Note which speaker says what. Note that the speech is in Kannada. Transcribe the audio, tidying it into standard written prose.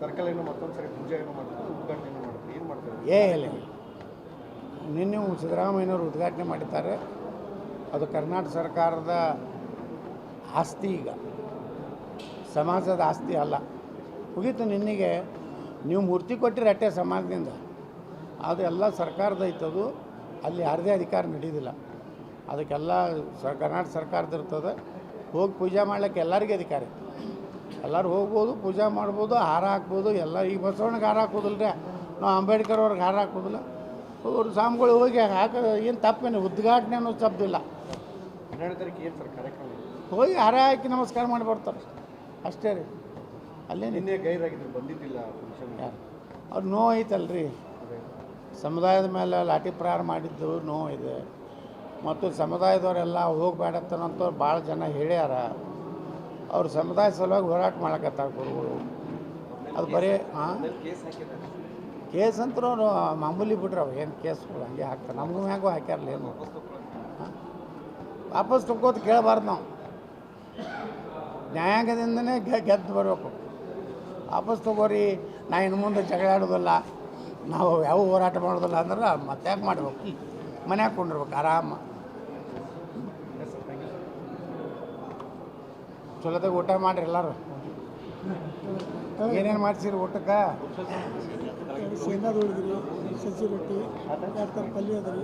Speaker 1: ಸರ್ಕಲ್ ಏನೋ ಮತ್ತೊಂದು ಸರಿ ಪೂಜೆ ಏನೋ ಮಾಡ್ತಾರೆ, ಉದ್ಘಾಟನೆ ಏನೋ ಮಾಡ್ತಾರೆ, ಏನು ಮಾಡ್ತಾರೆ?
Speaker 2: ಇಲ್ಲ ನಿನ್ನೆ ಸಿದ್ದರಾಮಯ್ಯನವರು ಉದ್ಘಾಟನೆ ಮಾಡಿದ್ದಾರೆ. ಅದು ಕರ್ನಾಟಕ ಸರ್ಕಾರದ ಆಸ್ತಿ, ಈಗ ಸಮಾಜದ ಆಸ್ತಿ ಅಲ್ಲ. ಮುಗೀತು. ನಿನ್ನೆಗೆ ನೀವು ಮೂರ್ತಿ ಕೊಟ್ಟಿರಿ ಅಟ್ಟೆ ಸಮಾಜದಿಂದ, ಅದು ಎಲ್ಲ ಸರ್ಕಾರದ ಐತದು. ಅಲ್ಲಿ ಯಾರದೇ ಅಧಿಕಾರ ನಡೆಯೋದಿಲ್ಲ. ಅದಕ್ಕೆಲ್ಲ ಕರ್ನಾಟಕ ಸರ್ಕಾರದ ಇರ್ತದೆ. ಹೋಗಿ ಪೂಜೆ ಮಾಡ್ಲಿಕ್ಕೆ ಎಲ್ಲರಿಗೂ ಅಧಿಕಾರ ಇದೆ. ಎಲ್ಲರೂ ಹೋಗ್ಬೋದು, ಪೂಜೆ ಮಾಡ್ಬೋದು, ಹಾರ ಹಾಕ್ಬೋದು. ಎಲ್ಲ ಈಗ ಬಸವಣ್ಣಗೆ ಹಾರ ಹಾಕೋದಿಲ್ಲ ರೀ, ನಾವು ಅಂಬೇಡ್ಕರ್ ಅವ್ರಿಗೆ ಹಾರ ಹಾಕೋದಿಲ್ಲ. ಅವ್ರು ಸ್ವಾಮಿಗಳು ಹೋಗಿ ಏನು ತಪ್ಪೇನು, ಉದ್ಘಾಟನೆ ಅನ್ನೋದು ತಪ್ಪಿಲ್ಲ.
Speaker 1: 12 ತಾರೀಕು ಏನು ಸರ್ ಕಾರ್ಯಕ್ರಮ?
Speaker 2: ಹೋಗಿ ಹಾರ ಹಾಕಿ ನಮಸ್ಕಾರ ಮಾಡಿ ಬರ್ತಾರೆ ಅಷ್ಟೇ ರೀ. ಅಲ್ಲೇ
Speaker 1: ನಿನ್ನೆ ಗೈರಾಗಿದ್ರು, ಬಂದಿದ್ದಿಲ್ಲ ಫಂಕ್ಷನ್.
Speaker 2: ಯಾರು ಅವ್ರು ನೋವು ಐತಲ್ರಿ, ಸಮುದಾಯದ ಮೇಲೆ ಲಾಠಿ ಪ್ರಹಾರ ಮಾಡಿದ್ದು ನೋವು ಇದೆ. ಮತ್ತು ಸಮುದಾಯದವರೆಲ್ಲ ಹೋಗಬೇಡತ್ತನಂತವ್ರು ಭಾಳ ಜನ ಹೇಳ್ಯಾರ. ಅವ್ರು ಸಮುದಾಯ ಸಲುವಾಗಿ ಹೋರಾಟ ಮಾಡಕತ್ತಾರ ಗುರುಗಳು. ಅದು ಬರೀ ಕೇಸ್ ಅಂತರೂ ಮಾಮೂಲಿ ಬಿಡ್ರಿ, ಅವು ಏನು ಕೇಸ್ಗಳು ಹಂಗೆ ಹಾಕ್ತಾರೆ. ನಮಗೂ ಮ್ಯಾಗೂ ಹಾಕ್ಯಾರಲ್ಲ, ಏನು ವಾಪಸ್ ತಗೋದು ಕೇಳಬಾರ್ದು. ನಾವು ನ್ಯಾಯಾಂಗದಿಂದನೇ ಗೆದ್ದು ಬರಬೇಕು. ವಾಪಸ್ ತಗೋರಿ, ನಾ ಇನ್ನು ಮುಂದೆ ಜಗಳ ಆಡೋದಿಲ್ಲ, ನಾವು ಯಾವ ಹೋರಾಟ ಮಾಡೋದಿಲ್ಲ ಅಂದ್ರೆ ಮತ್ತೆ ಯಾಕೆ ಮಾಡ್ಬೇಕು? ಮನ್ಯಾಗ ಕೊಂಡಿರ್ಬೇಕು ಆರಾಮ. ಚಲೋದಾಗ ಊಟ ಮಾಡಿರಿ ಎಲ್ಲರೂ. ಏನೇನು ಮಾಡ್ಸಿರಿ ಊಟಕ್ಕೆ?
Speaker 3: ಶೇಂಗಾದ ಉಳಿದ್ರಿ, ಸಜ್ಜಿ ರೊಟ್ಟಿ, 2 ಥರ ಪಲ್ಯ ಅದ ರೀ.